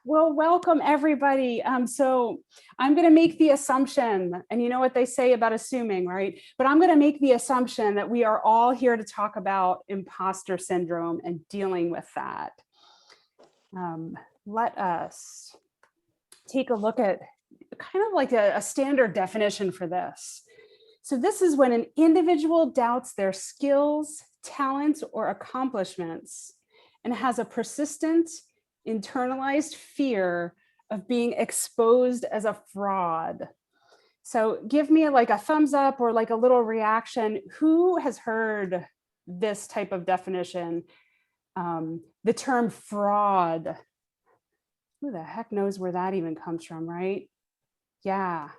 Well, welcome everybody. So I'm going to make the assumption, and you know what they say about assuming, right? But I'm going to make the assumption that we are all here to talk about imposter syndrome and dealing with that. Let us take a look at kind of like a standard definition for this. So this is when an individual doubts their skills, talents, or accomplishments and has a persistent internalized fear of being exposed as a fraud. So give me like a thumbs up or like a little reaction. Who has heard this type of definition? The term fraud. Who the heck knows where that even comes from, right? Yeah,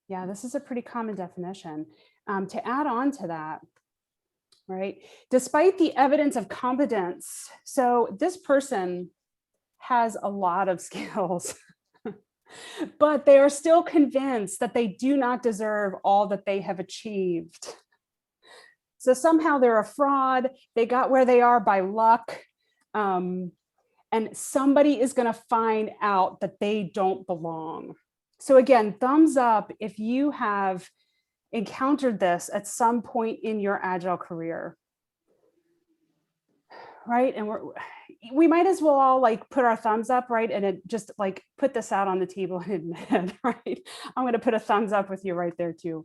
this is a pretty common definition. To add on to that, right? Despite the evidence of competence, so this person has a lot of skills, but they are still convinced that they do not deserve all that they have achieved. So somehow they're a fraud. They got where they are by luck. And somebody is going to find out that they don't belong. So again, thumbs up if you have encountered this at some point in your Agile career. Right. And we might as well all like put our thumbs up, right? And it just like put this out on the table and admit it, right? I'm going to put a thumbs up with you right there too.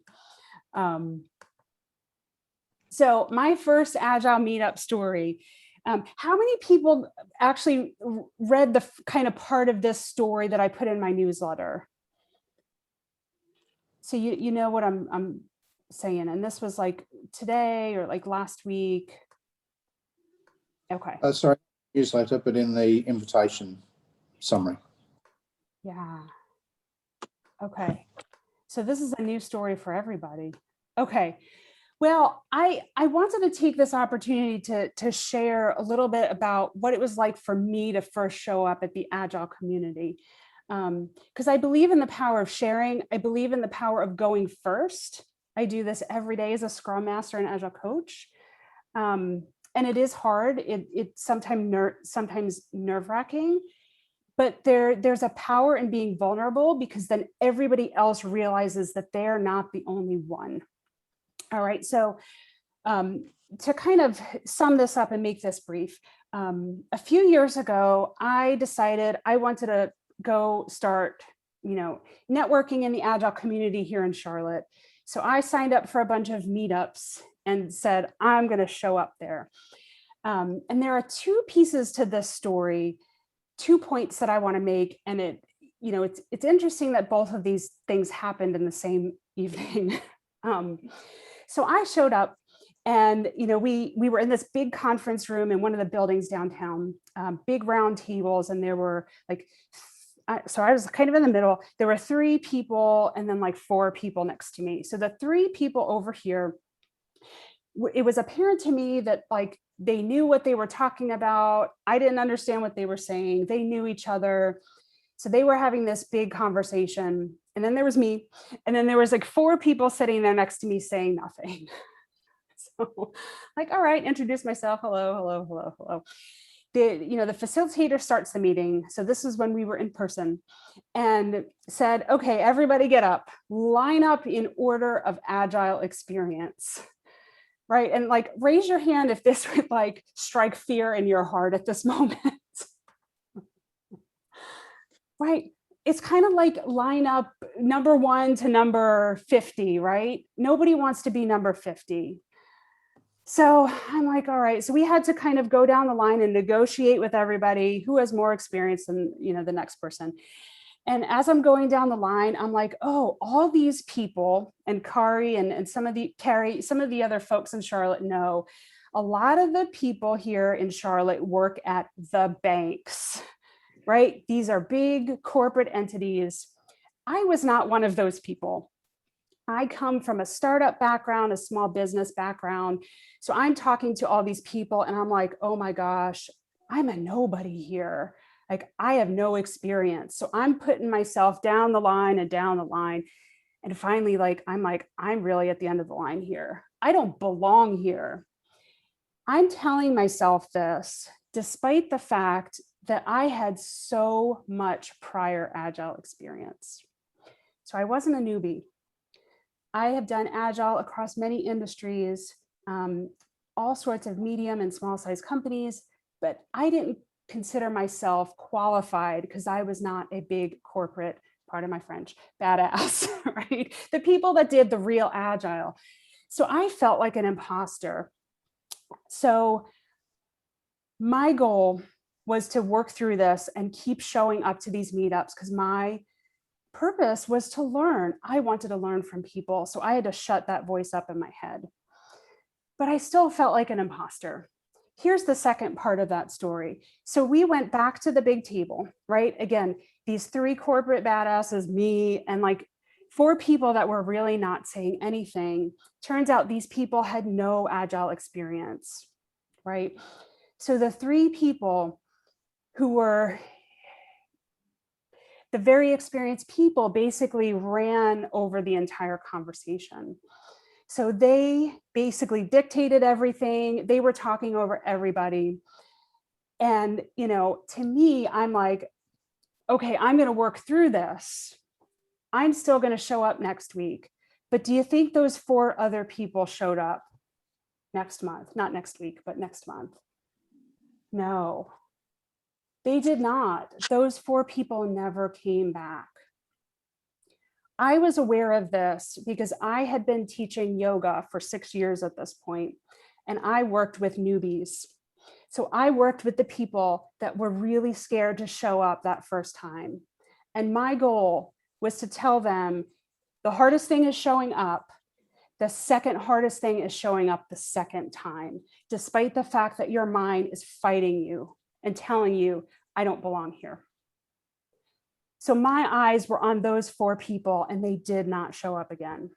So my first Agile meetup story, how many people actually read the kind of part of this story that I put in my newsletter? So you know what I'm saying, and this was like today or like last week. Okay. Sorry, newsletter, but in the invitation summary. Yeah. Okay. So this is a new story for everybody. Okay. Well, I wanted to take this opportunity to share a little bit about what it was like for me to first show up at the Agile community. Because I believe in the power of sharing. I believe in the power of going first. I do this every day as a Scrum Master and Agile coach. And it is hard. It's sometimes nerve-wracking, but there's a power in being vulnerable because then everybody else realizes that they're not the only one. All right, so to kind of sum this up and make this brief, a few years ago, I decided I wanted to go start, networking in the Agile community here in Charlotte. So I signed up for a bunch of meetups and said, I'm going to show up there. And there are two pieces to this story, 2 points that I want to make. And it's interesting that both of these things happened in the same evening. So I showed up and, we were in this big conference room in one of the buildings downtown, big round tables. And there were like, so I was kind of in the middle. There were 3 people and then like 4 people next to me. So the 3 people over here, it was apparent to me that like they knew what they were talking about. I didn't understand what they were saying. They knew each other. So they were having this big conversation. And then there was me. And then there was like 4 people sitting there next to me saying nothing. So like, all right, introduce myself. Hello. The facilitator starts the meeting. So this is when we were in person and said, okay, everybody get up, line up in order of Agile experience. Right. And like, raise your hand if this would like strike fear in your heart at this moment. Right. It's kind of like line up number 1 to number 50, right? Nobody wants to be number 50. So I'm like, all right. So we had to kind of go down the line and negotiate with everybody who has more experience than, the next person. And as I'm going down the line, I'm like, oh, all these people and Carrie and some of the other folks in Charlotte know a lot of the people here in Charlotte work at the banks, right? These are big corporate entities. I was not one of those people. I come from a startup background, a small business background. So I'm talking to all these people and I'm like, oh my gosh, I'm a nobody here. Like I have no experience. So I'm putting myself down the line. And finally, I'm really at the end of the line here. I don't belong here. I'm telling myself this, despite the fact that I had so much prior Agile experience. So I wasn't a newbie. I have done Agile across many industries, all sorts of medium and small size companies, but I didn't consider myself qualified because I was not a big corporate, pardon my French, badass, right? The people that did the real Agile. So I felt like an imposter. So my goal was to work through this and keep showing up to these meetups because my purpose was to learn. I wanted to learn from people. So I had to shut that voice up in my head. But I still felt like an imposter. Here's the second part of that story. So we went back to the big table, right? Again, these 3 corporate badasses, me, and like 4 people that were really not saying anything. Turns out these people had no Agile experience, right? So the 3 people who were the very experienced people basically ran over the entire conversation. So they basically dictated everything. They were talking over everybody. And, you know, to me, I'm like, okay, I'm going to work through this. I'm still going to show up next week. But do you think those 4 other people showed up next month? Not next week, but next month? No, they did not. Those 4 people never came back. I was aware of this because I had been teaching yoga for 6 years at this point, and I worked with newbies. So I worked with the people that were really scared to show up that first time. And my goal was to tell them the hardest thing is showing up. The second hardest thing is showing up the second time, despite the fact that your mind is fighting you and telling you, I don't belong here. So my eyes were on those 4 people and they did not show up again.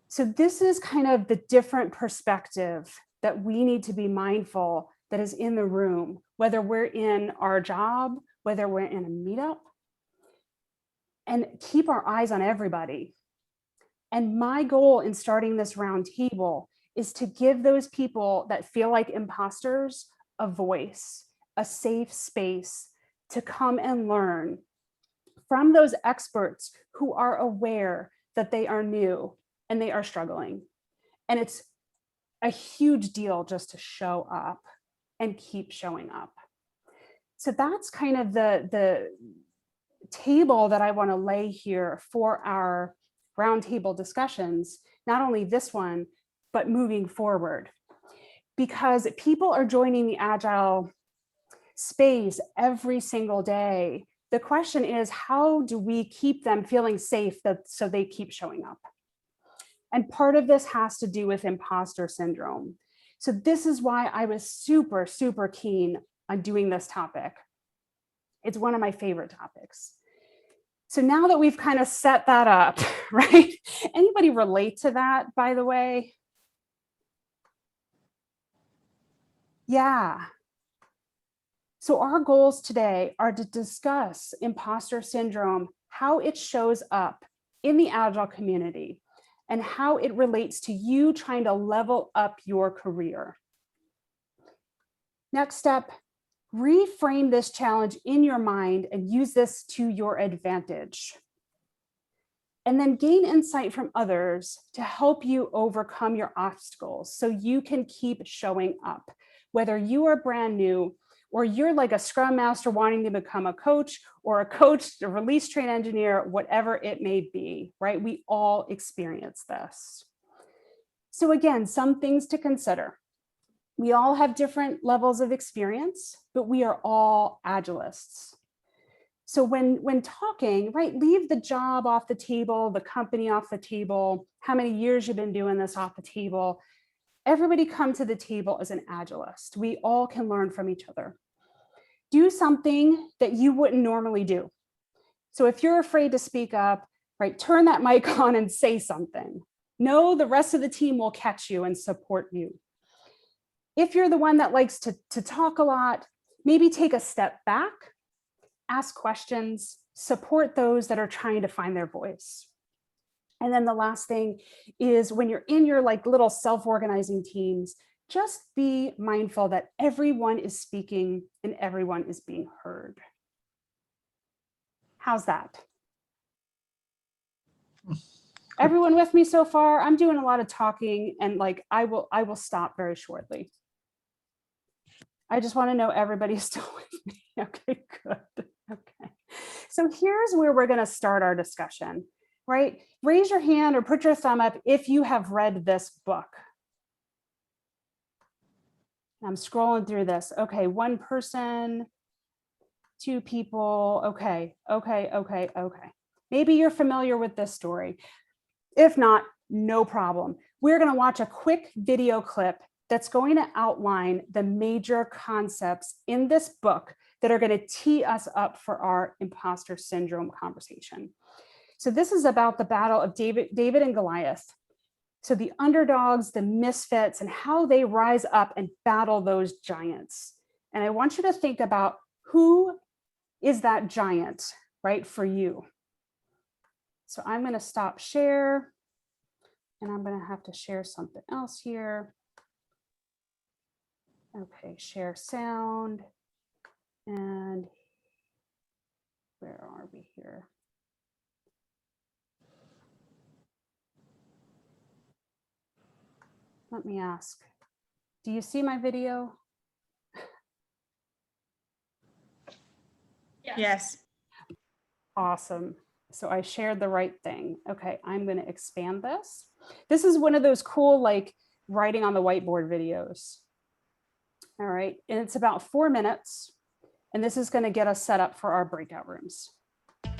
So this is kind of the different perspective that we need to be mindful that is in the room, whether we're in our job, whether we're in a meetup, and keep our eyes on everybody. And my goal in starting this round table is to give those people that feel like imposters a voice, a safe space to come and learn from those experts who are aware that they are new and they are struggling. And it's a huge deal just to show up and keep showing up. So that's kind of the table that I want to lay here for our roundtable discussions, not only this one, but moving forward. Because people are joining the Agile space every single day. The question is, how do we keep them feeling safe so they keep showing up? And part of this has to do with imposter syndrome. So this is why I was super, super keen on doing this topic. It's one of my favorite topics. So now that we've kind of set that up, right? Anybody relate to that, by the way? Yeah. So our goals today are to discuss imposter syndrome, how it shows up in the Agile community, and how it relates to you trying to level up your career. Next step, reframe this challenge in your mind and use this to your advantage. And then gain insight from others to help you overcome your obstacles so you can keep showing up. Whether you are brand new or you're like a Scrum Master wanting to become a coach, or a coach, a release train engineer, whatever it may be, right? We all experience this. So again, some things to consider. We all have different levels of experience, but we are all Agilists. So when talking, right, leave the job off the table, the company off the table, how many years you've been doing this off the table. Everybody come to the table as an Agilist. We all can learn from each other. Do something that you wouldn't normally do. So if you're afraid to speak up, right, turn that mic on and say something. Know the rest of the team will catch you and support you. If you're the one that likes to talk a lot, maybe take a step back, ask questions, support those that are trying to find their voice. And then the last thing is when you're in your like little self-organizing teams, just be mindful that everyone is speaking and everyone is being heard. How's that? Everyone with me so far? I'm doing a lot of talking, and like I will stop very shortly. I just want to know everybody's still with me. Okay, good. Okay. So here's where we're going to start our discussion, right? Raise your hand or put your thumb up if you have read this book. I'm scrolling through this. Okay, one person, two people. Okay. Maybe you're familiar with this story. If not, no problem. We're going to watch a quick video clip that's going to outline the major concepts in this book that are going to tee us up for our imposter syndrome conversation. So this is about the battle of David and Goliath. So the underdogs, the misfits, and how they rise up and battle those giants. And I want you to think about who is that giant, right, for you. So I'm going to stop share, and I'm going to have to share something else here. Okay, share sound. And where are we here? Let me ask, do you see my video? Yes. Awesome. So I shared the right thing. Okay, I'm going to expand this. This is one of those cool, like, writing on the whiteboard videos. All right, and it's about 4 minutes. And this is going to get us set up for our breakout rooms.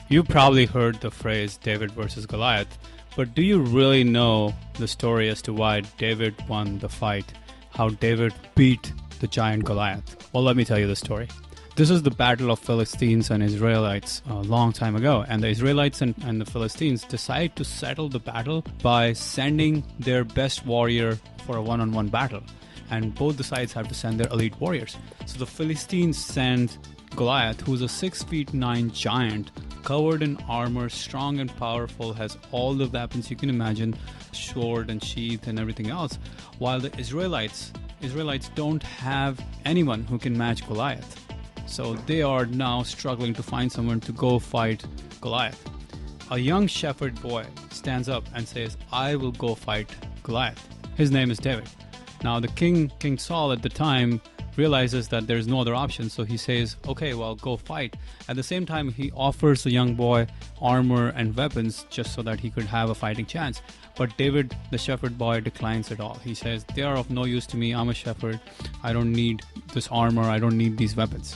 You probably heard the phrase David versus Goliath, but do you really know the story as to why David won the fight? How David beat the giant Goliath? Well, let me tell you the story. This is the battle of Philistines and Israelites a long time ago, and the Israelites and the Philistines decide to settle the battle by sending their best warrior for a one-on-one battle. And both the sides have to send their elite warriors. So the Philistines send Goliath, who's a 6'9" giant, covered in armor, strong and powerful, has all the weapons you can imagine, sword and sheath and everything else, while the Israelites don't have anyone who can match Goliath. So they are now struggling to find someone to go fight Goliath. A young shepherd boy stands up and says, I will go fight Goliath. His name is David. Now the King Saul at the time realizes that there's no other option, so he says, okay, well, go fight. At the same time, he offers the young boy armor and weapons just so that he could have a fighting chance. But David, the shepherd boy, declines it all. He says, they are of no use to me. I'm a shepherd. I don't need this armor. I don't need these weapons.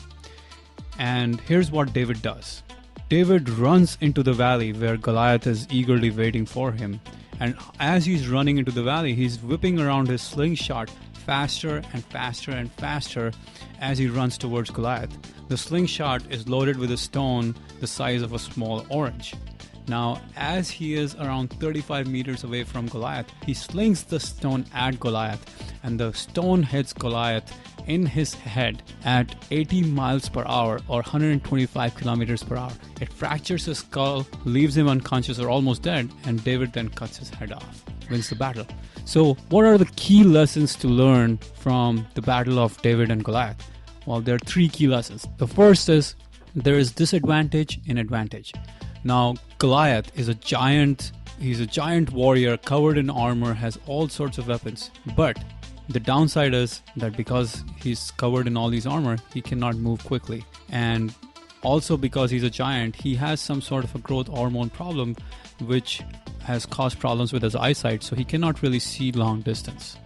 And here's what David does. David runs into the valley where Goliath is eagerly waiting for him. And as he's running into the valley, he's whipping around his slingshot faster and faster and faster as he runs towards Goliath. The slingshot is loaded with a stone the size of a small orange. Now, as he is around 35 meters away from Goliath, he slings the stone at Goliath, and the stone hits Goliath in his head at 80 miles per hour or 125 kilometers per hour. It fractures his skull, leaves him unconscious or almost dead, and David then cuts his head off, wins the battle. So what are the key lessons to learn from the battle of David and Goliath? Well, there are 3 key lessons. The first is there is disadvantage in advantage. Now, Goliath is a giant. He's a giant warrior covered in armor, has all sorts of weapons. But the downside is that because he's covered in all these armor, he cannot move quickly. And also because he's a giant, he has some sort of a growth hormone problem, which has caused problems with his eyesight, so he cannot really see long distance.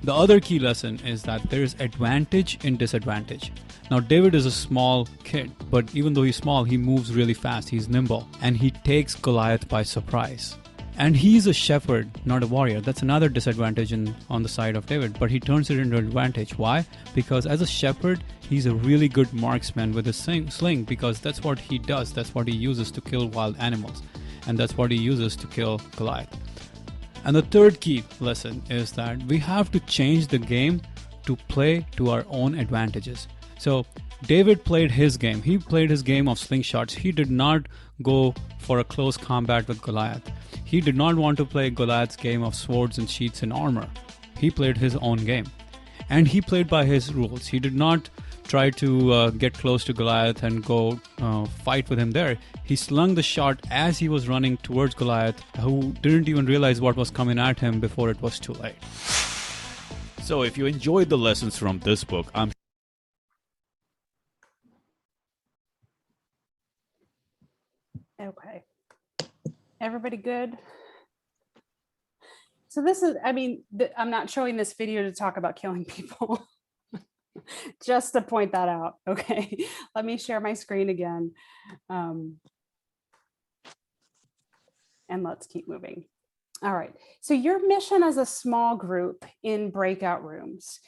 The other key lesson is that there is advantage in disadvantage. Now, David is a small kid, but even though he's small, he moves really fast. He's nimble, and he takes Goliath by surprise. And he's a shepherd, not a warrior. That's another disadvantage on the side of David, but he turns it into an advantage. Why? Because as a shepherd, he's a really good marksman with his sling, because that's what he does. That's what he uses to kill wild animals, and that's what he uses to kill Goliath. And the third key lesson is that we have to change the game to play to our own advantages. So David played his game. He played his game of slingshots. He did not go for a close combat with Goliath. He did not want to play Goliath's game of swords and sheaths and armor. He played his own game. and he played by his rules. He did not try to get close to Goliath and go fight with him there. He slung the shot as he was running towards Goliath, who didn't even realize what was coming at him before it was too late. So if you enjoyed the lessons from this book, I'm Okay. Everybody good? So this is, I mean, I'm not showing this video to talk about killing people. Just to point that out. Okay. Let me share my screen again. And let's keep moving. All right. So your mission as a small group in breakout rooms,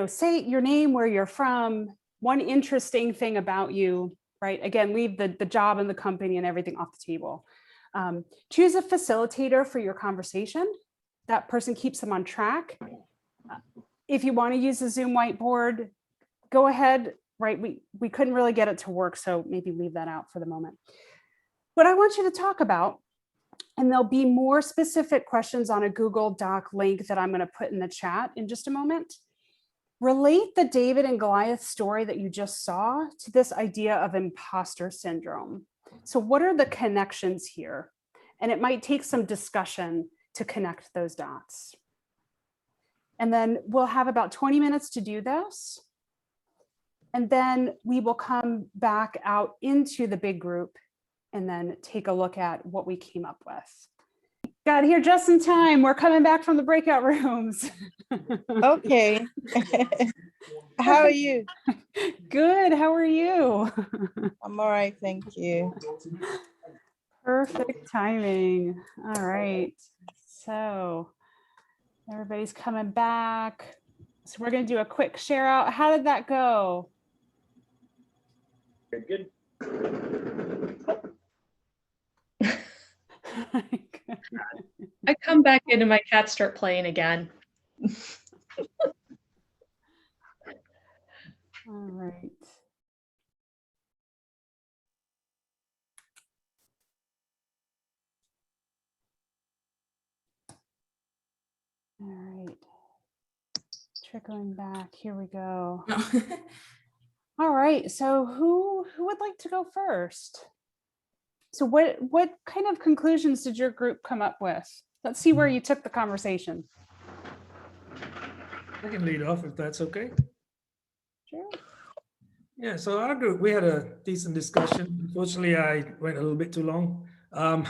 say your name, where you're from, one interesting thing about you, right? Again, leave the job and the company and everything off the table. Choose a facilitator for your conversation. That person keeps them on track. If you want to use a Zoom whiteboard, go ahead, right? We couldn't really get it to work, so maybe leave that out for the moment. What I want you to talk about, and there'll be more specific questions on a Google Doc link that I'm going to put in the chat in just a moment. Relate the David and Goliath story that you just saw to this idea of imposter syndrome. So what are the connections here? And it might take some discussion to connect those dots. And then we'll have about 20 minutes to do this. And then we will come back out into the big group and then take a look at what we came up with. Got here just in time. We're coming back from the breakout rooms. Okay. How are you? Good. How are you? I'm all right, thank you. Perfect timing. All right. So everybody's coming back. So we're going to do a quick share out. How did that go? Good. I come back in and my cats start playing again. All right. All right. Trickling back. Here we go. All right. So who would like to go first? So what kind of conclusions did your group come up with? Let's see where you took the conversation. I can lead off if that's okay. Sure. Yeah, so our group, we had a decent discussion. Unfortunately, I went a little bit too long. I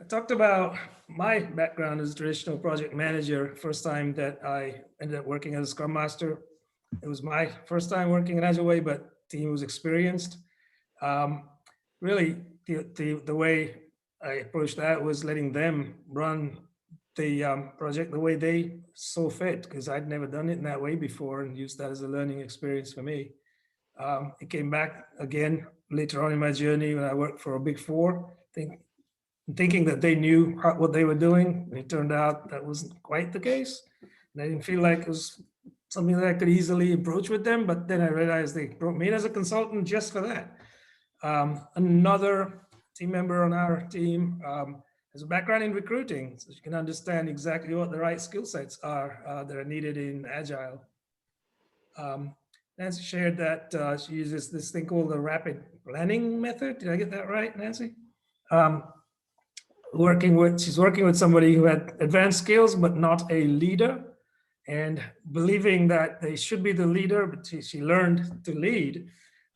talked about my background as a traditional project manager. First time that I ended up working as a Scrum Master. It was my first time working in Agile way, but the team was experienced. Really, the way I approached that was letting them run the project the way they saw fit, because I'd never done it in that way before and used that as a learning experience for me. It came back again later on in my journey when I worked for a Big Four, thinking that they knew what they were doing. And it turned out that wasn't quite the case. And I didn't feel like it was something that I could easily approach with them, but then I realized they brought me in as a consultant just for that. Another team member on our team has a background in recruiting, so you can understand exactly what the right skill sets are that are needed in Agile. Nancy shared that she uses this thing called the rapid planning method. Did I get that right, Nancy? She's working with somebody who had advanced skills, but not a leader, and believing that they should be the leader, but she learned to lead,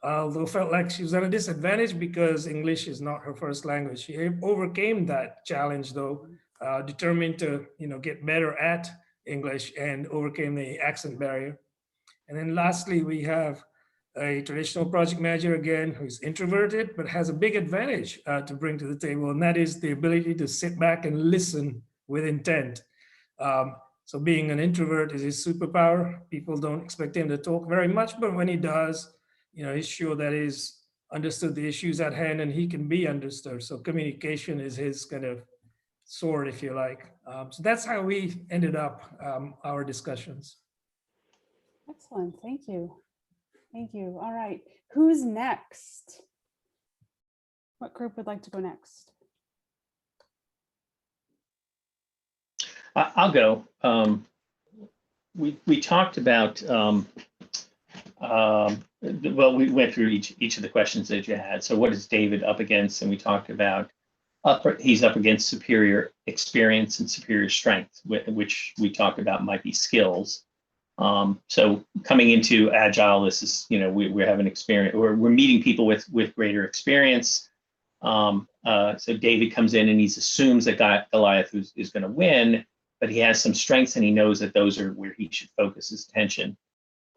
although felt like she was at a disadvantage because English is not her first language. She overcame that challenge though, determined to get better at English and overcame the accent barrier. And then lastly, we have a traditional project manager again, who's introverted, but has a big advantage to bring to the table. And that is the ability to sit back and listen with intent. So being an introvert is his superpower. People don't expect him to talk very much, but when he does, he's sure that he's understood the issues at hand and he can be understood. So communication is his kind of sword, if you like. So that's how we ended up our discussions. Excellent. Thank you. Thank you. All right. Who's next? What group would like to go next? I'll go. we talked about, well, we went through each of the questions that you had. So what is David up against? And we talked about he's up against superior experience and superior strength, which we talked about might be skills. So coming into Agile, this is, we're having experience, we're meeting people with greater experience. So David comes in and he assumes that Goliath is going to win, but he has some strengths and he knows that those are where he should focus his attention.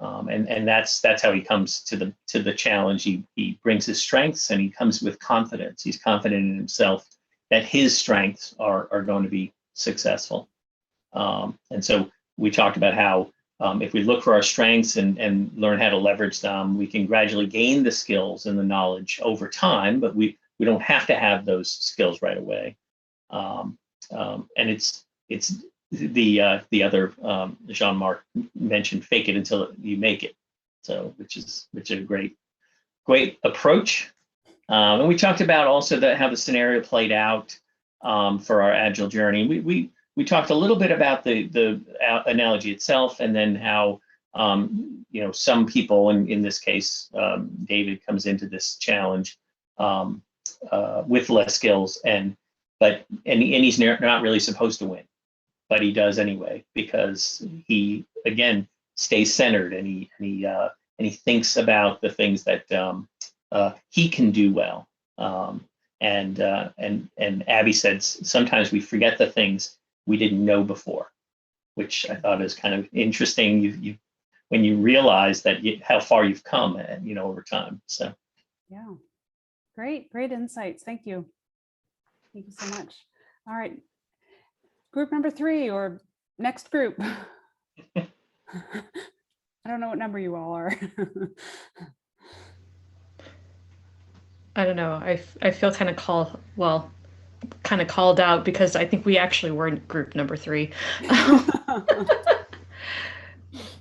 And that's how he comes to the challenge. He brings his strengths and he comes with confidence. He's confident in himself that his strengths are going to be successful. And so we talked about how if we look for our strengths and learn how to leverage them, we can gradually gain the skills and the knowledge over time, but we don't have to have those skills right away. And it's the other Jean-Marc mentioned, fake it until you make it. So which is a great approach. And we talked about also how the scenario played out for our Agile journey. We talked a little bit about the analogy itself, and then how some people, in this case, David comes into this challenge with less skills, and he's not really supposed to win, but he does anyway, because he again stays centered and he thinks about the things that he can do well. And Abby said sometimes we forget the things we didn't know before, which I thought is kind of interesting. You when you realize that how far you've come, over time. So yeah, great insights. Thank you so much. All right, group number 3, or next group. I don't know what number you all are. I don't know. I feel kind of called out, because I think we actually were in group number 3.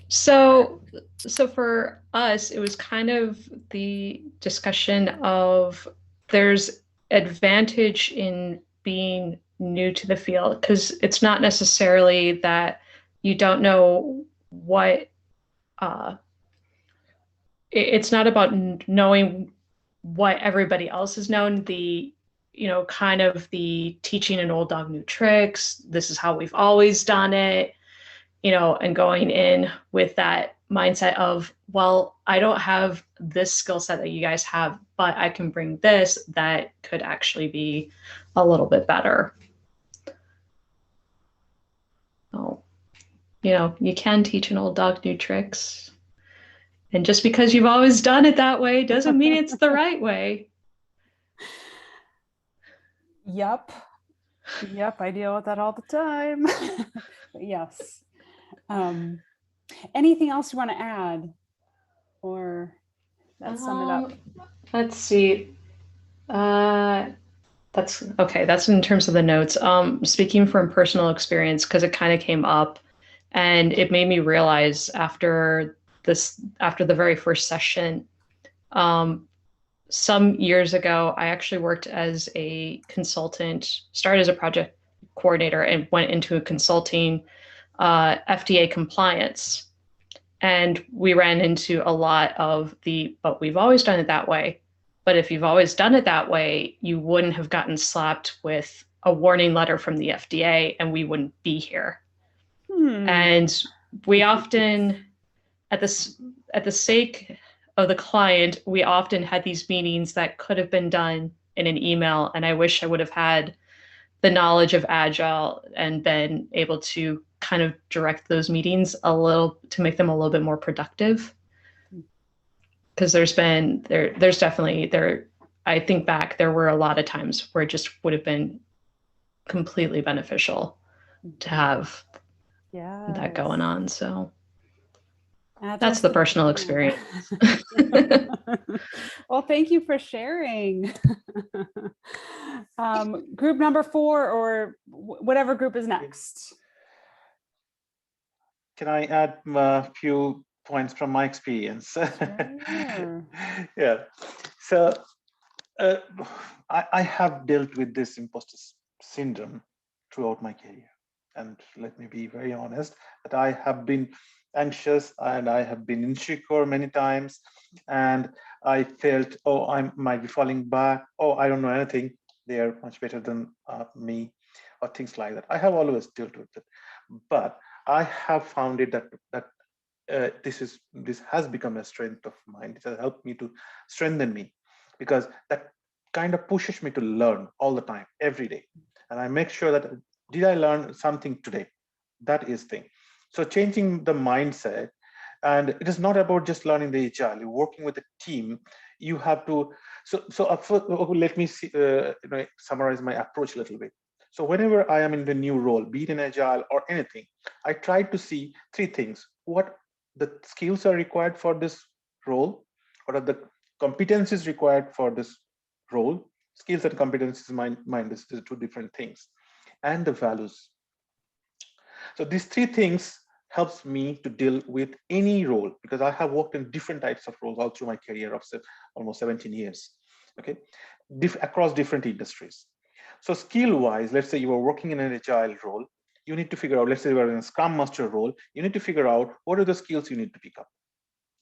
So for us, it was kind of the discussion of there's advantage in being new to the field, because it's not necessarily that you don't know what, it's not about knowing what everybody else has known, kind of the teaching an old dog new tricks. This is how we've always done it, and going in with that mindset of, well, I don't have this skill set that you guys have, but I can bring this that could actually be a little bit better. So, you can teach an old dog new tricks. And just because you've always done it that way doesn't mean it's the right way. Yep, I deal with that all the time. But yes. Anything else you want to add, or that sum it up? Let's see. That's okay. That's in terms of the notes. Speaking from personal experience, because it kind of came up, and it made me realize after the very first session, some years ago, I actually worked as a consultant, started as a project coordinator, and went into consulting FDA compliance. And we ran into a lot of but we've always done it that way. But if you've always done it that way, you wouldn't have gotten slapped with a warning letter from the FDA, and we wouldn't be here. And we often, at the sake of the client, we often had these meetings that could have been done in an email. And I wish I would have had the knowledge of Agile and been able to kind of direct those meetings to make them a little bit more productive. Because there's definitely, I think back, there were a lot of times where it just would have been completely beneficial to have that going on. So that's the personal experience. Well, thank you for sharing. Group number 4, or whatever group is next. Can I add a few points from my experience? Sure. Yeah. So I have dealt with this imposter syndrome throughout my career. and let me be very honest, that I have been anxious and I have been insecure many times, and I felt, oh, I might be falling back. Oh, I don't know anything. They are much better than me, or things like that. I have always dealt with it, but I have found it that this has become a strength of mine. It has helped me to strengthen me, because that kind of pushes me to learn all the time, every day, and I make sure that did I learn something today? That is thing. So changing the mindset, and it is not about just learning the agile. You're working with a team. You have to. Let me see, summarize my approach a little bit. So whenever I am in the new role, be it in agile or anything, I try to see three things: what the skills are required for this role, what are the competencies required for this role. Skills and competencies, mind is two different things, and the values. So these three things helps me to deal with any role, because I have worked in different types of roles all through my career of almost 17 years, okay, across different industries. So skill wise, let's say you are working in an agile role, you need to figure out, let's say you are in a scrum master role, you need to figure out what are the skills you need to pick up.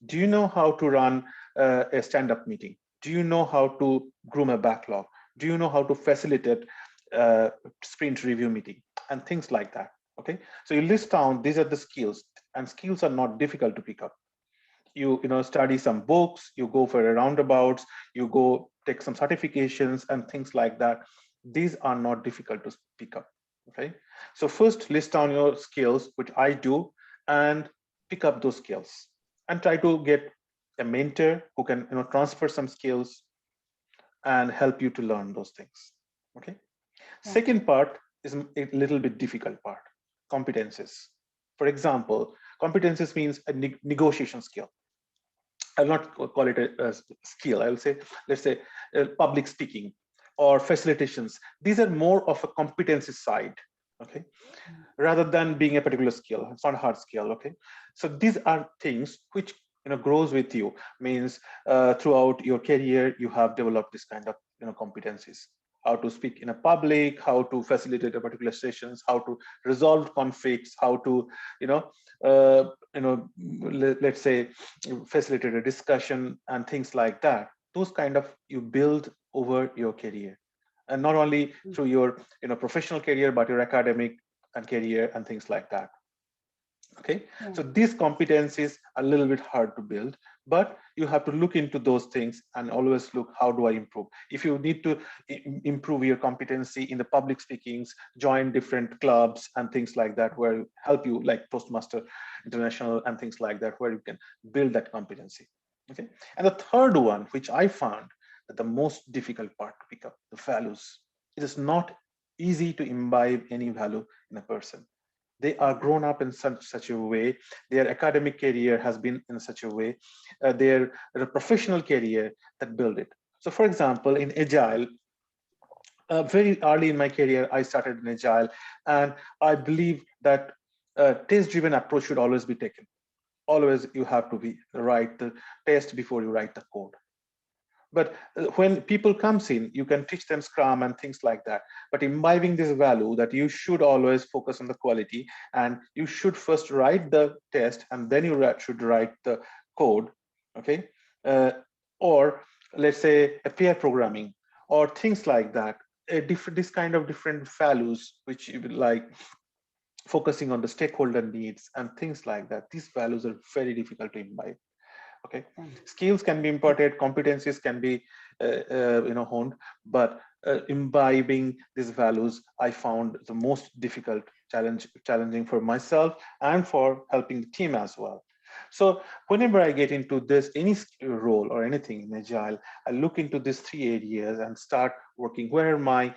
Do you know how to run a stand-up meeting? Do you know how to groom a backlog? Do you know how to facilitate sprint review meeting and things like that? Okay, so you list down these are the skills, and skills are not difficult to pick up. You study some books, you go for a roundabouts, you go take some certifications and things like that. These are not difficult to pick up. Okay, so first list down your skills, which I do, and pick up those skills and try to get a mentor who can transfer some skills and help you to learn those things. Okay, Yeah. Second part is a little bit difficult part: competencies. For example, competencies means a negotiation skill. I'll not call it a skill. I will say, let's say, public speaking or facilitations. These are more of a competency side, okay, rather than being a particular skill. It's not a hard skill, okay. So these are things which grows with you. Means throughout your career, you have developed this kind of competencies: how to speak in a public, how to facilitate a particular sessions, how to resolve conflicts, how to let's say facilitate a discussion and things like that. Those kind of you build over your career, and not only through your professional career, but your academic and career and things like that. Okay, Yeah. so these competencies are a little bit hard to build, but you have to look into those things and always look, how do I improve? If you need to improve your competency in the public speakings, join different clubs and things like that, where help you, like Toastmaster International and things like that, where you can build that competency. Okay, and the third one, which I found that the most difficult part to pick up, the values. It is not easy to imbibe any value in a person. They are grown up in such a way, their academic career has been in such a way, their professional career that build it. So for example, in Agile, very early in my career, I started in Agile, and I believe that test-driven approach should always be taken. Always you have to write the test before you write the code. But when people comes in, you can teach them Scrum and things like that. But imbibing this value that you should always focus on the quality, and you should first write the test and then you should write the code. Okay, or let's say a pair programming or things like that. This kind of different values, which you would like focusing on the stakeholder needs and things like that. These values are very difficult to imbibe. Okay, skills can be imparted, competencies can be honed, but imbibing these values I found the most difficult, challenging for myself and for helping the team as well. So whenever I get into this any role or anything in Agile, I look into these three areas and start working. Where are my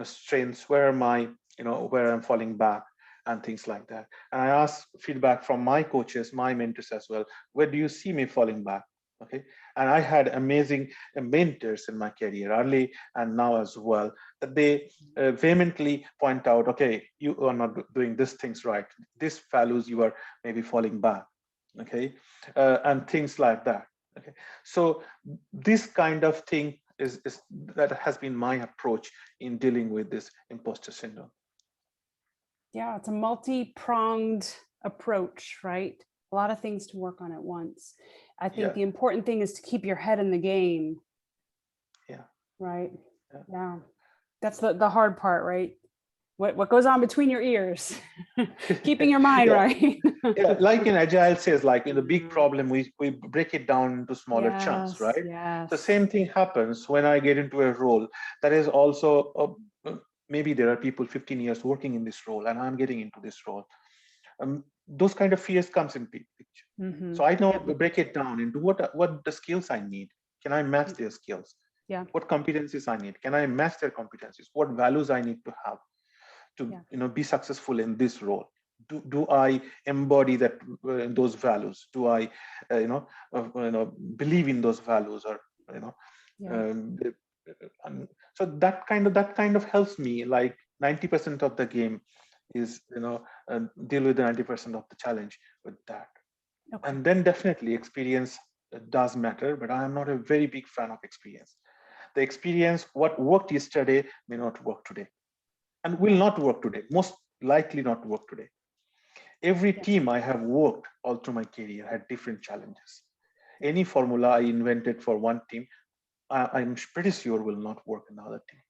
strengths? Where are my where I'm falling back? And things like that. And I ask feedback from my coaches, my mentors as well. Where do you see me falling back? Okay, and I had amazing mentors in my career, early and now as well, that they vehemently point out, okay, you are not doing these things right. These values you are maybe falling back. Okay, and things like that. Okay, so this kind of thing is that has been my approach in dealing with this imposter syndrome. Yeah, it's a multi-pronged approach, right? A lot of things to work on at once. I think Yeah. the important thing is to keep your head in the game. Yeah. Right. Yeah. Yeah. That's the hard part, right? What goes on between your ears, keeping your mind Yeah. right. Yeah, like in Agile says, like in the big problem, we break it down into smaller chunks, Yes, right? yes. The same thing happens when I get into a role that is also, maybe there are people 15 years working in this role and I'm getting into this role. Those kind of fears comes in picture. Mhm. So I know Yep. break it down into what the skills I need. Can I match their skills? Yeah. What competencies I need? Can I match their competencies? What values I need to have to Yeah. be successful in this role? Do I embody that those values? Do I believe in those values, or Yeah. so that kind of helps me. Like 90% of the game is deal with the 90% of the challenge with that. Okay. And then definitely experience does matter, but I am not a very big fan of experience. The experience, what worked yesterday may not work today, and will not work today, most likely not work today. Every Yeah. team I have worked all through my career had different challenges. Any formula I invented for one team, I'm pretty sure will not work in another team,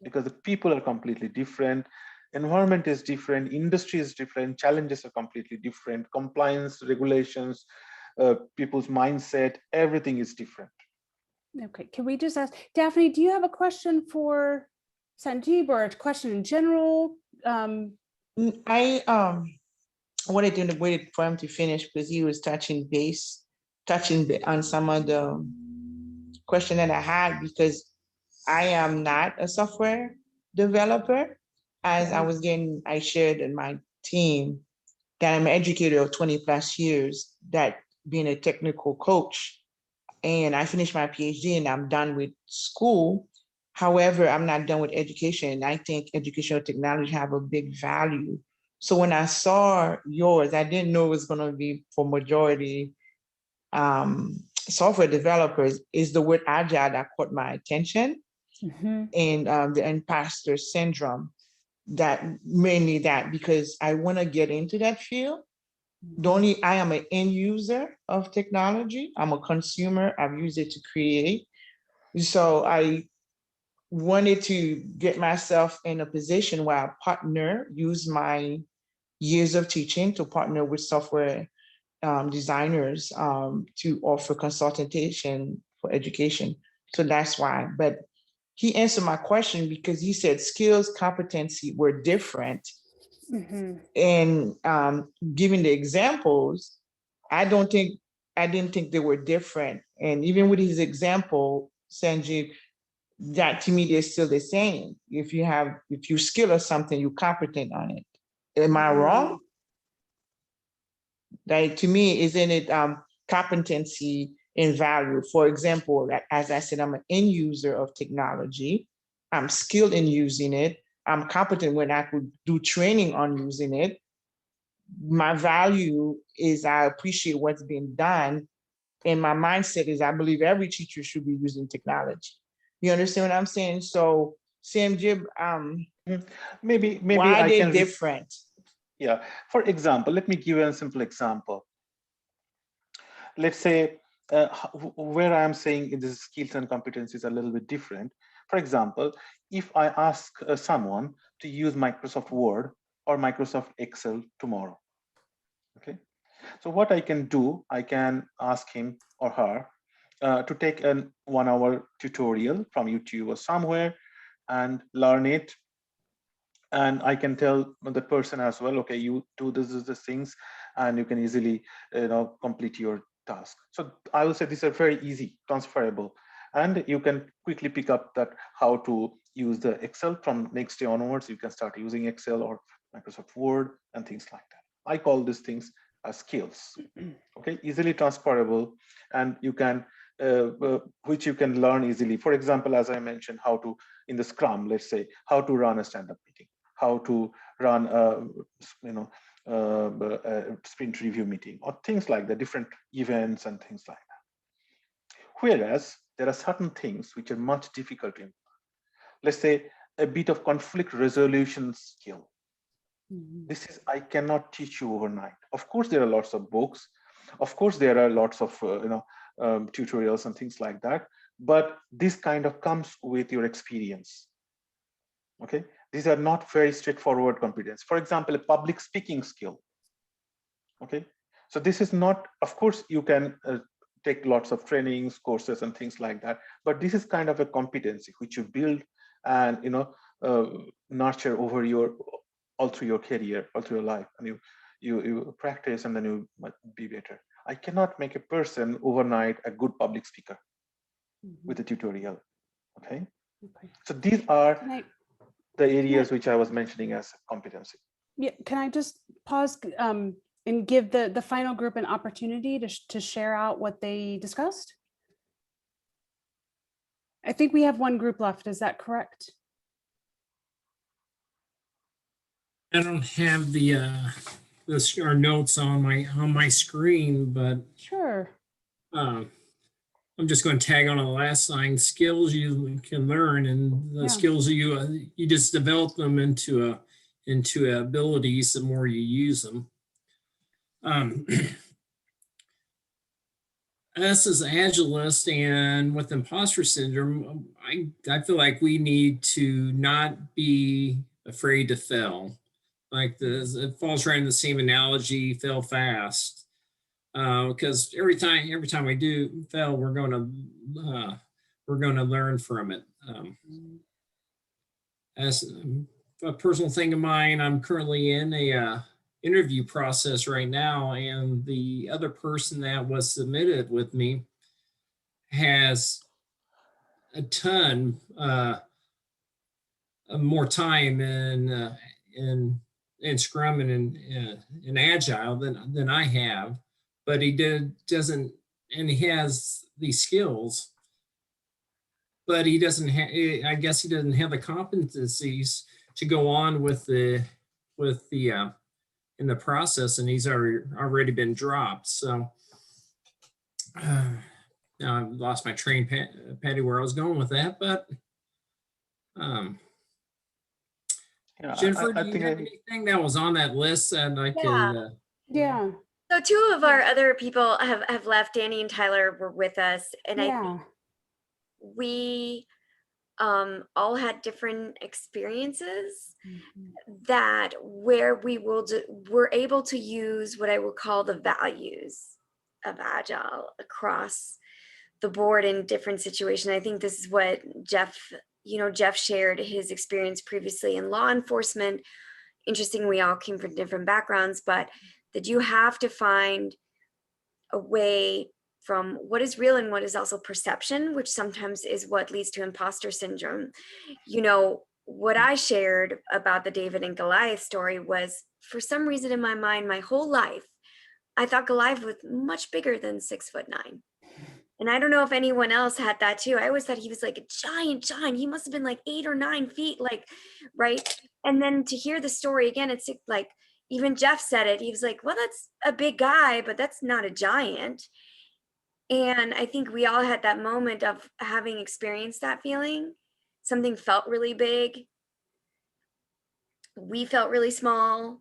because the people are completely different, environment is different, industry is different, challenges are completely different, compliance, regulations, people's mindset, everything is different. Okay. Can we just ask Daphne, do you have a question for Sanjeev, or a question in general? I wanted to wait for him to finish because he was touching on some of the question that I had, because I am not a software developer. As I shared in my team that I'm an educator of 20 plus years, that being a technical coach, and I finished my PhD and I'm done with school. However, I'm not done with education. I think educational technology have a big value. So when I saw yours, I didn't know it was going to be for majority software developers. Is the word agile that caught my attention, and the imposter syndrome. That mainly that, because I want to get into that field. I am an end user of technology. I'm a consumer. I've used it to create. So I wanted to get myself in a position where I use my years of teaching to partner with software designers to offer consultation for education. So that's why. But he answered my question because he said skills, competency were different. And giving the examples, I didn't think they were different. And even with his example, Sanjeev, that to me they're still the same. If you skill at something, you're competent on it. Am I wrong? Like, to me, isn't it competency and value? For example, as I said, I'm an end user of technology. I'm skilled in using it. I'm competent when I could do training on using it. My value is I appreciate what's being done. And my mindset is I believe every teacher should be using technology. You understand what I'm saying? So, Sam Jib, maybe why I are they can different? Yeah, for example, let me give you a simple example. Let's say where I am saying the skills and competencies are a little bit different. For example, if I ask someone to use Microsoft Word or Microsoft Excel tomorrow, okay? So what I can do, I can ask him or her to take a 1 hour tutorial from YouTube or somewhere and learn it. And I can tell the person as well, okay, you do this is the things, and you can easily complete your task. So I will say these are very easy, transferable, and you can quickly pick up that how to use the Excel from next day onwards. You can start using Excel or Microsoft Word and things like that. I call these things as skills. Okay, easily transferable, and you can which you can learn easily. For example, as I mentioned, how to in the Scrum, let's say, how to run a stand-up meeting, how to run a sprint review meeting, or things like the different events and things like that. Whereas there are certain things which are much difficult to implement. Let's say a bit of conflict resolution skill. I cannot teach you overnight. Of course, there are lots of books. Of course, there are lots of tutorials and things like that. But this kind of comes with your experience. Okay, these are not very straightforward competence. For example, a public speaking skill. Okay, so this is not. Of course, you can take lots of trainings, courses, and things like that. But this is kind of a competency which you build and nurture over all through your career, all through your life, and you practice, and then you might be better. I cannot make a person overnight a good public speaker with a tutorial. Okay, so these are the areas which I was mentioning as competency. Yeah, can I just pause and give the final group an opportunity to share out what they discussed? I think we have one group left. Is that correct? I don't have the our notes on my screen, but sure. I'm just going to tag on the last line: skills you can learn, and the skills you just develop them into abilities the more you use them. Us as Agilists and with Imposter Syndrome, I feel like we need to not be afraid to fail. Like it falls right in the same analogy, fail fast. Because every time we do fail, we're going to learn from it. As a personal thing of mine, I'm currently in a interview process right now, and the other person that was submitted with me has a ton more time in Scrum and in Agile than I have, but he doesn't, and he has these skills, but he doesn't have. I guess he doesn't have the competencies to go on with the in the process, and he's already been dropped. So now I've lost my train, Patty, where I was going with that, but Jennifer, do you have anything that was on that list that I could? Yeah. So two of our other people have left. Danny and Tyler were with us, and I think we all had different experiences that where we're able to use what I would call the values of Agile across the board in different situations. I think this is what Jeff shared his experience previously in law enforcement. Interesting, we all came from different backgrounds, but that you have to find a way from what is real and what is also perception, which sometimes is what leads to imposter syndrome. What I shared about the David and Goliath story was, for some reason in my mind, my whole life, I thought Goliath was much bigger than 6'9". And I don't know if anyone else had that too. I always thought he was like a giant. He must have been like 8 or 9 feet, right? And then to hear the story again, it's like, even Jeff said it. He was like, well, that's a big guy, but that's not a giant. And I think we all had that moment of having experienced that feeling. Something felt really big. We felt really small.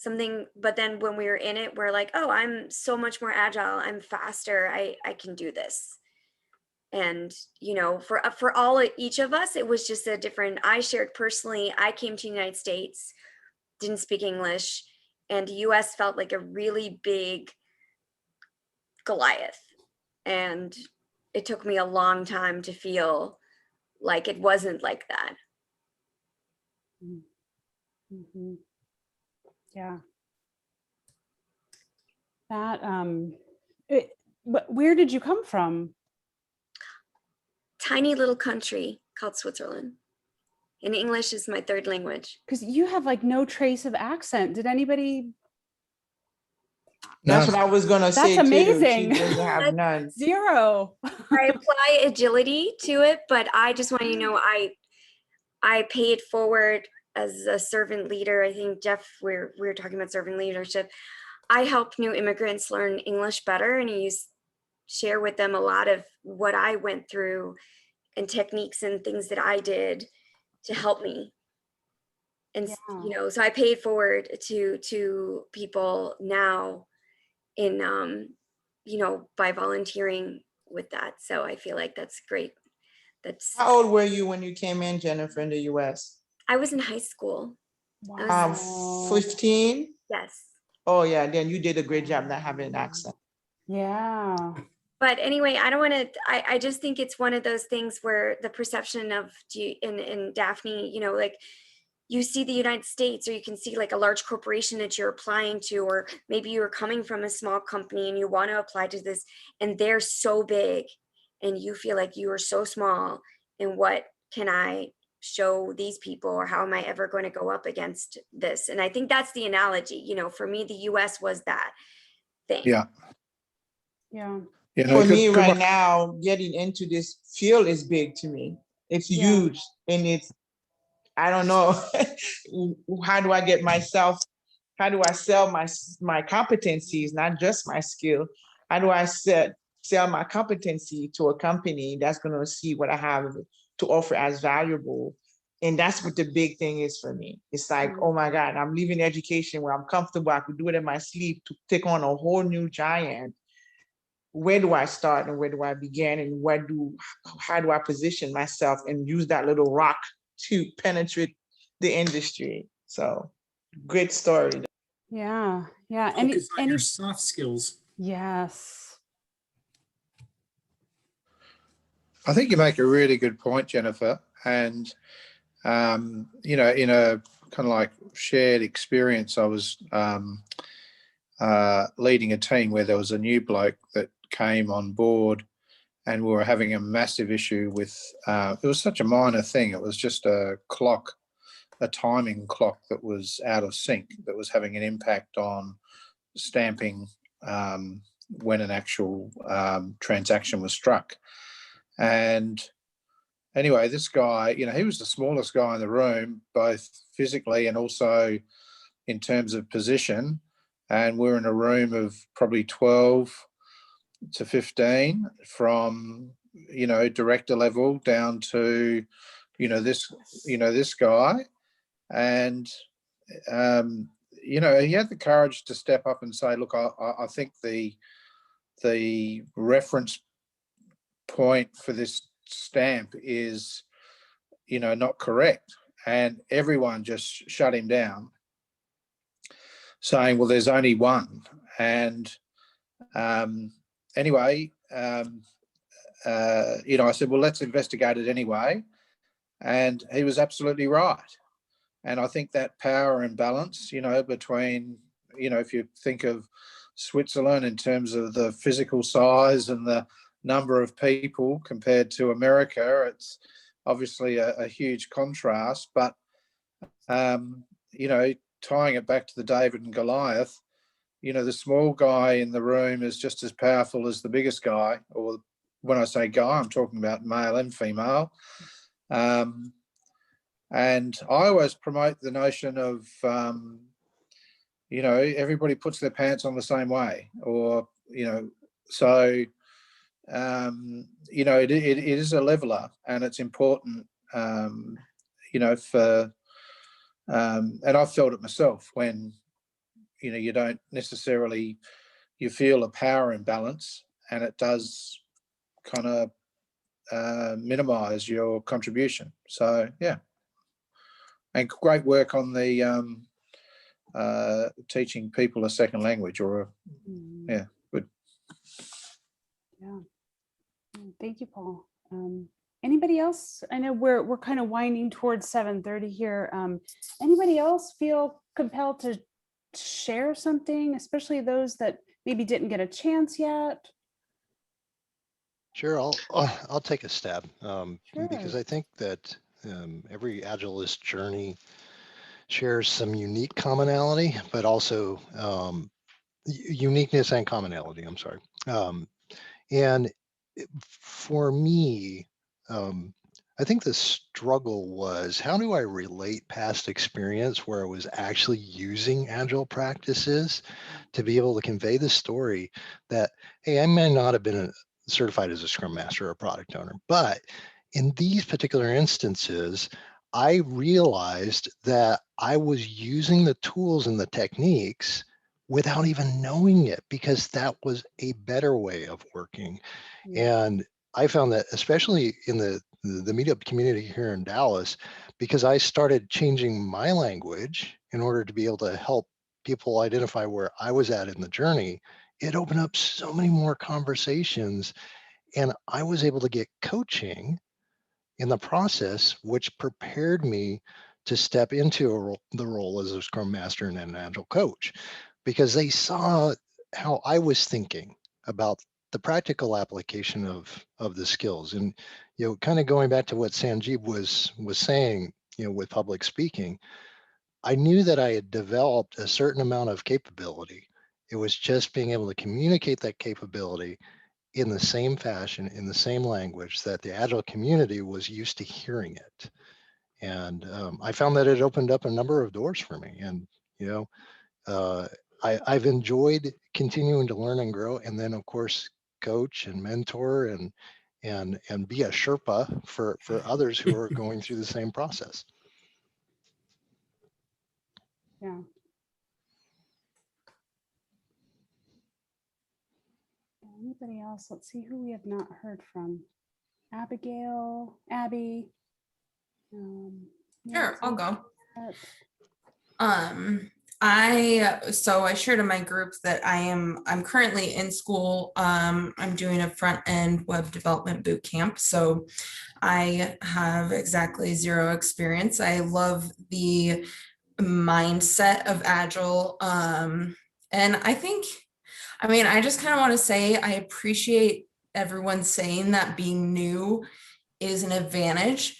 But then when we were in it, we're like, oh, I'm so much more agile. I'm faster. I can do this. And, for each of us, it was just a different. I shared personally, I came to the United States, didn't speak English, and the US felt like a really big Goliath. And it took me a long time to feel like it wasn't like that. Mm-hmm. Yeah. That, but where did you come from? Tiny little country called Switzerland. And English is my third language. Because you have like no trace of accent. Did anybody? That's what I was gonna say. That's amazing. Too. She didn't have none. Zero. I apply agility to it, but I just want you to know I pay it forward as a servant leader. I think Jeff, we were talking about servant leadership. I help new immigrants learn English better, and share with them a lot of what I went through and techniques and things that I did to help me. And Yeah. you know, so I pay it forward to people now in you know, by volunteering with that. So I feel like that's great. That's How old were you when you came in, Jennifer, in the US? I was in high school. Wow. 15? Yes. Oh yeah, then you did a great job not having an accent. Yeah. But anyway, I don't want to, I just think it's one of those things where the perception of in Daphne, you know, like you see the United States, or you can see like a large corporation that you're applying to, or maybe you're coming from a small company and you want to apply to this, and they're so big and you feel like you are so small, and what can I show these people, or how am I ever going to go up against this? And I think that's the analogy, you know, for me, the US was that thing. Yeah. Yeah. You know, For me good right one. now, getting into this field is big to me. It's Yeah. huge, and it's, I don't know, how do I get myself, how do I sell my competencies, not just my skill? How do I sell my competency to a company that's going to see what I have to offer as valuable? And that's what the big thing is for me. It's like, oh my God, I'm leaving education where I'm comfortable, I could do it in my sleep, to take on a whole new giant. Where do I start and where do I begin, and how do I position myself and use that little rock to penetrate the industry? So great story. Yeah. Yeah. Focus on your soft skills. Yes. I think you make a really good point, Jennifer. And, you know, in a kind of like shared experience, I was leading a team where there was a new bloke that came on board, and we were having a massive issue with, it was such a minor thing. It was just a clock, a timing clock that was out of sync, that was having an impact on stamping when an actual transaction was struck. And anyway, this guy, you know, he was the smallest guy in the room, both physically and also in terms of position. And we're in a room of probably 12 to 15, from, you know, director level down to, this guy. And, you know, he had the courage to step up and say, look, I think the reference point for this stamp is, you know, not correct. And everyone just shut him down, saying, well, there's only one. And anyway, you know, I said, well, let's investigate it anyway. And he was absolutely right. And I think that power and balance, you know, between, you know, if you think of Switzerland in terms of the physical size and the number of people compared to America, it's obviously a huge contrast. But, you know, tying it back to the David and Goliath, you know, the small guy in the room is just as powerful as the biggest guy. Or when I say guy, I'm talking about male and female. And I always promote the notion of, you know, everybody puts their pants on the same way, or, you know, so, you know, it is a leveler, and it's important, you know, for, and I've felt it myself when, you know, you don't necessarily, you feel a power imbalance, and it does kind of minimize your contribution. So, yeah. And great work on the teaching people a second language, or yeah, good. Yeah. Thank you, Paul. Anybody else? I know we're kind of winding towards 7:30 here. Anybody else feel compelled to share something, especially those that maybe didn't get a chance yet? Sure, I'll take a stab, Sure. because I think that every Agilist journey shares some unique commonality, but also uniqueness and commonality. I'm sorry. And for me, I think the struggle was, how do I relate past experience where I was actually using Agile practices to be able to convey the story that, hey, I may not have been certified as a Scrum Master or a product owner, but in these particular instances, I realized that I was using the tools and the techniques without even knowing it, because that was a better way of working. And I found that especially in the Meetup community here in Dallas, because I started changing my language in order to be able to help people identify where I was at in the journey, it opened up so many more conversations. And I was able to get coaching in the process, which prepared me to step into the role as a Scrum Master and an Agile coach, because they saw how I was thinking about the practical application of the skills. And kind of going back to what Sanjeev was saying, with public speaking, I knew that I had developed a certain amount of capability. It was just being able to communicate that capability in the same fashion, in the same language that the Agile community was used to hearing it. And I found that it opened up a number of doors for me. And, I've enjoyed continuing to learn and grow, and then of course, coach and mentor and be a Sherpa for others who are going through the same process. Yeah. Anybody else? Let's see who we have not heard from. Abigail, Abby. Sure, I'll go. I shared in my group that I'm currently in school. I'm doing a front end web development boot camp. So I have exactly zero experience. I love the mindset of Agile. And I just kind of want to say I appreciate everyone saying that being new is an advantage.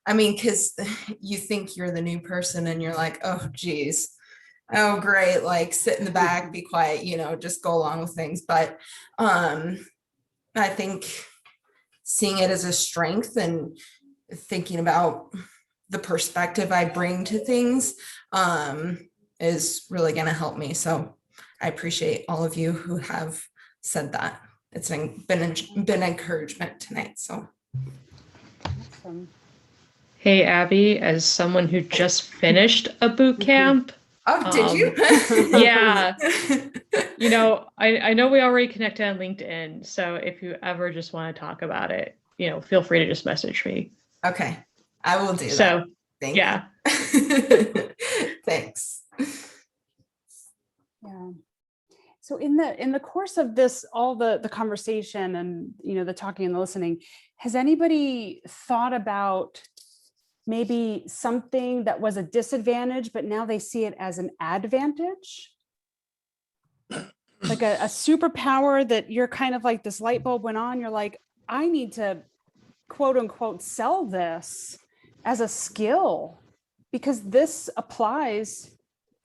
Because you think you're the new person and you're like, oh, geez, oh, great, like sit in the back, be quiet, just go along with things. But I think seeing it as a strength and thinking about the perspective I bring to things is really going to help me. So I appreciate all of you who have said that. It's been encouragement tonight. So. Awesome. Hey, Abby, as someone who just finished a boot camp. Oh, did you? Yeah. I know we already connected on LinkedIn. So if you ever just want to talk about it, feel free to just message me. Okay. I will do that. Thank you. Thanks. Yeah. So in the course of this, all the conversation and, the talking and the listening, has anybody thought about maybe something that was a disadvantage, but now they see it as an advantage? Like a superpower that you're kind of like, this light bulb went on, you're like, I need to quote unquote sell this as a skill because this applies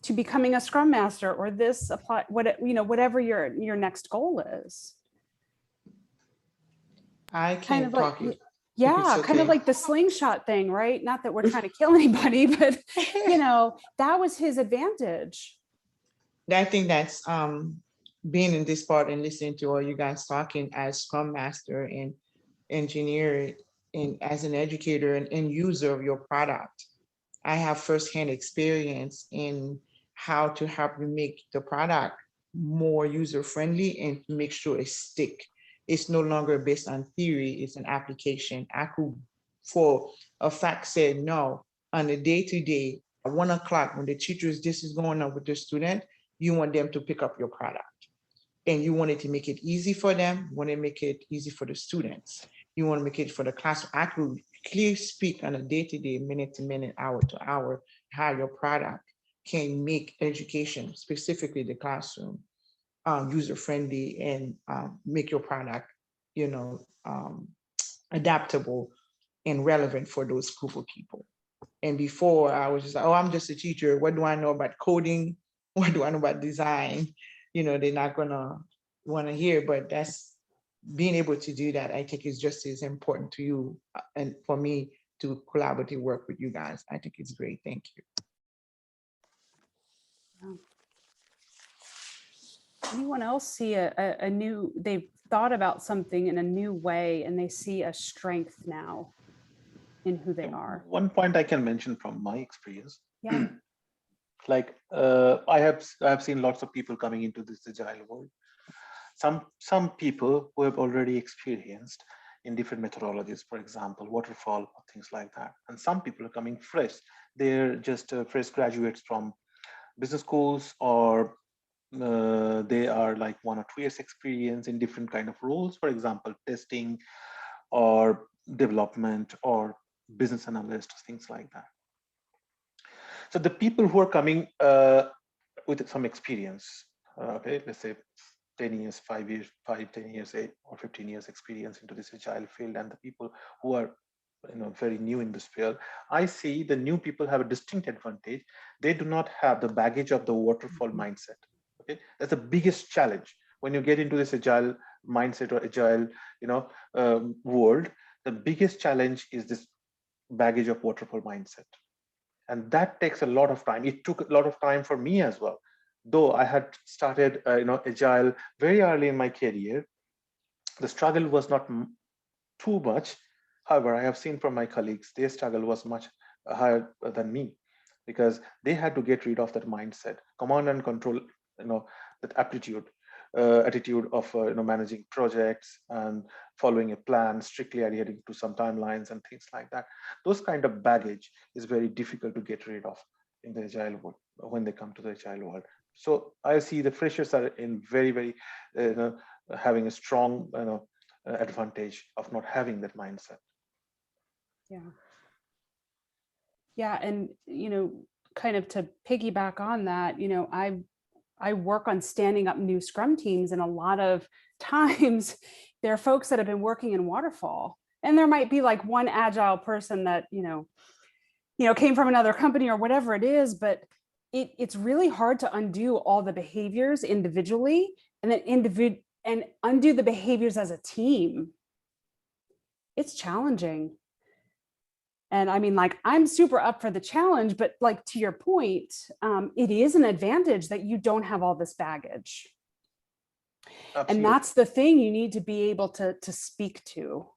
to becoming a Scrum Master, or this apply whatever your next goal is. I can't talk. Kind of like the slingshot thing, right? Not that we're trying to kill anybody, but that was his advantage. I think that's being in this part and listening to all you guys talking as Scrum Master and engineer and as an educator and user of your product. I have firsthand experience in how to help you make the product more user-friendly and make sure it stick. It's no longer based on theory, it's an application. I could, for a fact, say no, on a day-to-day, at 1 o'clock, when the teachers, this is going on with the student, you want them to pick up your product. And you wanted to make it easy for them, you want to make it easy for the students. You want to make it for the class. I could clearly speak on a day-to-day, minute-to-minute, hour-to-hour, how your product can make education, specifically the classroom, user-friendly and make your product, adaptable and relevant for those group of people. And before I was just like, oh, I'm just a teacher. What do I know about coding? What do I know about design? They're not gonna want to hear, but that's being able to do that, I think is just as important to you and for me to collaboratively work with you guys. I think it's great. Thank you. Anyone else see a new, they've thought about something in a new way and they see a strength now in who they are? One point I can mention from my experience. Yeah. Like I have seen lots of people coming into this agile world. Some people who have already experienced in different methodologies, for example, waterfall, things like that. And some people are coming fresh. They're just fresh graduates from business schools, or they are like 1 or 2 years experience in different kind of roles, for example, testing or development or business analyst, things like that. So the people who are coming with some experience, okay, let's say 10 years, 5 years, 10 years, 8 or 15 years experience into this agile field, and the people who are very new in this field, I see the new people have a distinct advantage. They do not have the baggage of the waterfall mindset. Okay, that's the biggest challenge when you get into this agile mindset or agile world. The biggest challenge is this baggage of waterfall mindset, and that takes a lot of time. It took a lot of time for me as well, though I had started agile very early in my career. The struggle was not too much. However, I have seen from my colleagues, their struggle was much higher than me, because they had to get rid of that mindset, command and control, that attitude of managing projects and following a plan, strictly adhering to some timelines and things like that. Those kind of baggage is very difficult to get rid of in the agile world when they come to the agile world. So I see the freshers are in very having a strong advantage of not having that mindset. Yeah, and kind of to piggyback on that, I work on standing up new Scrum teams, and a lot of times there are folks that have been working in waterfall, and there might be like one agile person that came from another company or whatever it is, but it's really hard to undo all the behaviors individually, and then undo the behaviors as a team. It's challenging. And I mean, like, I'm super up for the challenge, but like, to your point, it is an advantage that you don't have all this baggage. Absolutely. And that's the thing you need to be able to speak to.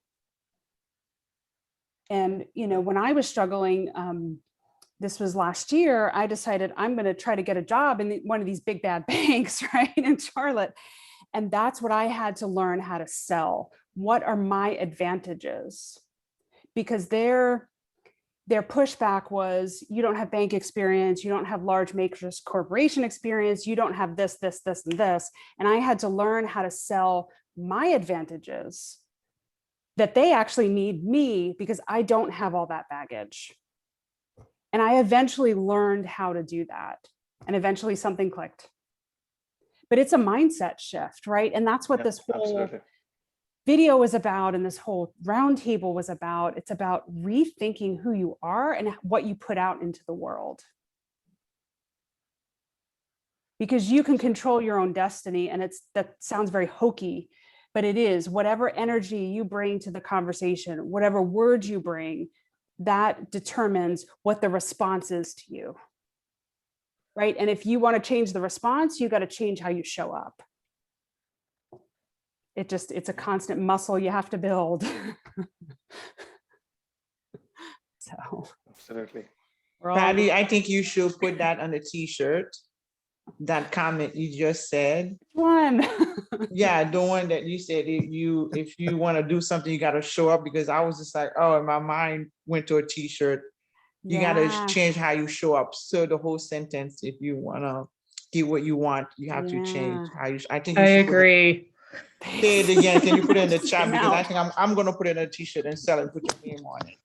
And, when I was struggling, this was last year, I decided I'm going to try to get a job in one of these big bad banks, right, in Charlotte. And that's what I had to learn how to sell. What are my advantages? Because their pushback was, you don't have bank experience, you don't have large matrix corporation experience, you don't have this, this, this, and this. And I had to learn how to sell my advantages, that they actually need me because I don't have all that baggage. And I eventually learned how to do that. And eventually something clicked. But it's a mindset shift, right? And that's what this whole video was about, and this whole roundtable was about. It's about rethinking who you are and what you put out into the world. Because you can control your own destiny, and that sounds very hokey, but it is. Whatever energy you bring to the conversation, whatever words you bring, that determines what the response is to you, right? And if you want to change the response, you got to change how you show up. It's a constant muscle you have to build. So absolutely. Patty, I think you should put that on a t-shirt. That comment you just said. One. Yeah, the one that you said, if you want to do something, you got to show up, because I was just like, oh, and my mind went to a t-shirt. You got to change how you show up. So the whole sentence, if you want to get what you want, you have to change how you. I think you should agree. Say it again. Can you put it in the chat? Because I think I'm going to put it in a t-shirt and sell it and put your name on it.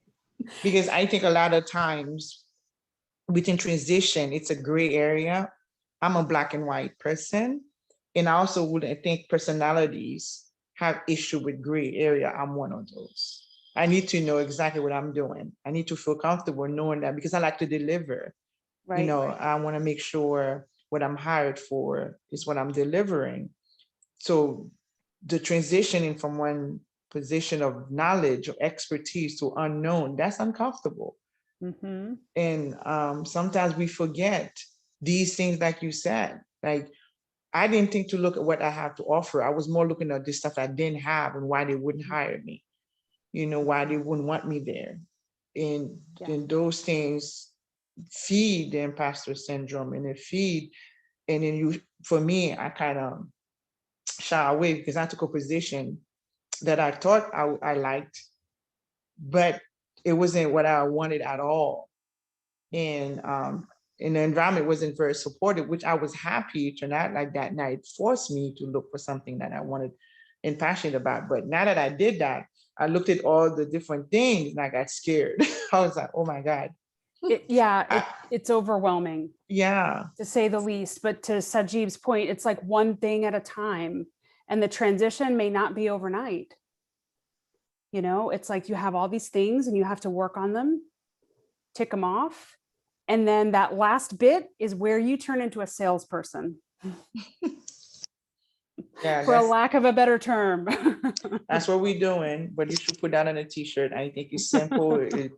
Because I think a lot of times within transition, it's a gray area. I'm a black and white person. And I also wouldn't think personalities have issue with gray area. I'm one of those. I need to know exactly what I'm doing. I need to feel comfortable knowing that, because I like to deliver. Right. I want to make sure what I'm hired for is what I'm delivering. So the transitioning from one position of knowledge or expertise to unknown, that's uncomfortable. Mm-hmm. And sometimes we forget these things, like you said, like I didn't think to look at what I have to offer. I was more looking at the stuff I didn't have and why they wouldn't hire me, why they wouldn't want me there. And those things feed the imposter syndrome, and and then for me, I kind of shy away because I took a position that I thought I liked, but it wasn't what I wanted at all. And the environment wasn't very supportive, which I was happy to not like that. And it forced me to look for something that I wanted and passionate about. But now that I did that, I looked at all the different things and I got scared. I was like, oh my God. It's overwhelming. Yeah. To say the least. But to Sajib's point, it's like one thing at a time. And the transition may not be overnight. It's like you have all these things and you have to work on them, tick them off. And then that last bit is where you turn into a salesperson. For a lack of a better term. That's what we're doing, but you should put that on a t-shirt. I think it's simple. It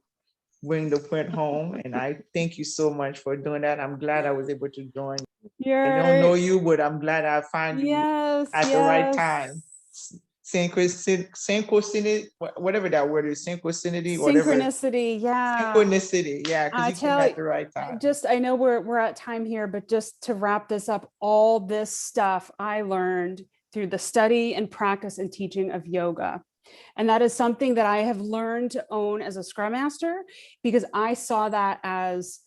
bring the point home. And I thank you so much for doing that. I'm glad I was able to join. I don't know you, but I'm glad I found you at the right time. Synchronicity, whatever that word is, synchronicity, whatever. Synchronicity, yeah. Synchronicity, yeah, because you came at the right time. I know we're at time here, but just to wrap this up, all this stuff I learned through the study and practice and teaching of yoga. And that is something that I have learned to own as a Scrum Master, because I saw that as,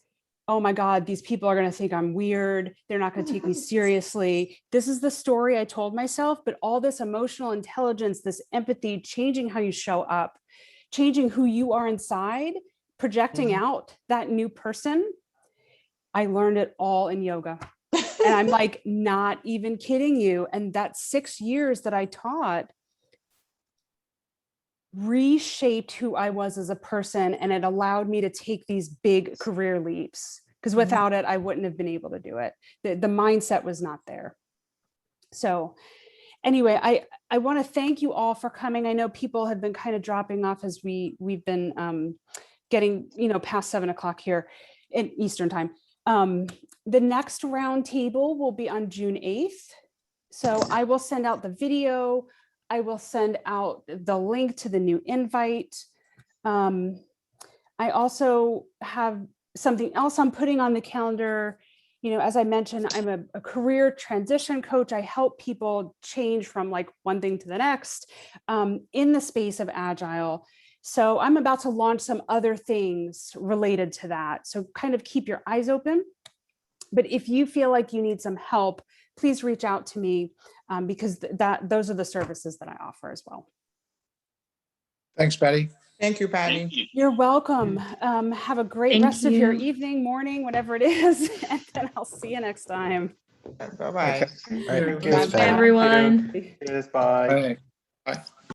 oh my God, these people are going to think I'm weird. They're not going to take me seriously. This is the story I told myself, but all this emotional intelligence, this empathy, changing how you show up, changing who you are inside, projecting out that new person. I learned it all in yoga. And I'm like, not even kidding you. And that 6 years that I taught reshaped who I was as a person, and it allowed me to take these big career leaps, because without it, I wouldn't have been able to do it. The mindset was not there. So anyway, I want to thank you all for coming. I know people have been kind of dropping off as we've been getting, past 7 o'clock here in Eastern time. The next round table will be on June 8th. So I will send out the video. I will send out the link to the new invite. I also have something else I'm putting on the calendar. As I mentioned, I'm a career transition coach. I help people change from like one thing to the next in the space of Agile. So I'm about to launch some other things related to that. So kind of keep your eyes open. But if you feel like you need some help, please reach out to me, because those are the services that I offer as well. Thanks, Patty. Thank you, Patty. You're welcome. Have a great rest of your evening, morning, whatever it is, and then I'll see you next time. Bye-bye. Okay. All right. Bye, everyone. Yes, bye. Bye. Bye.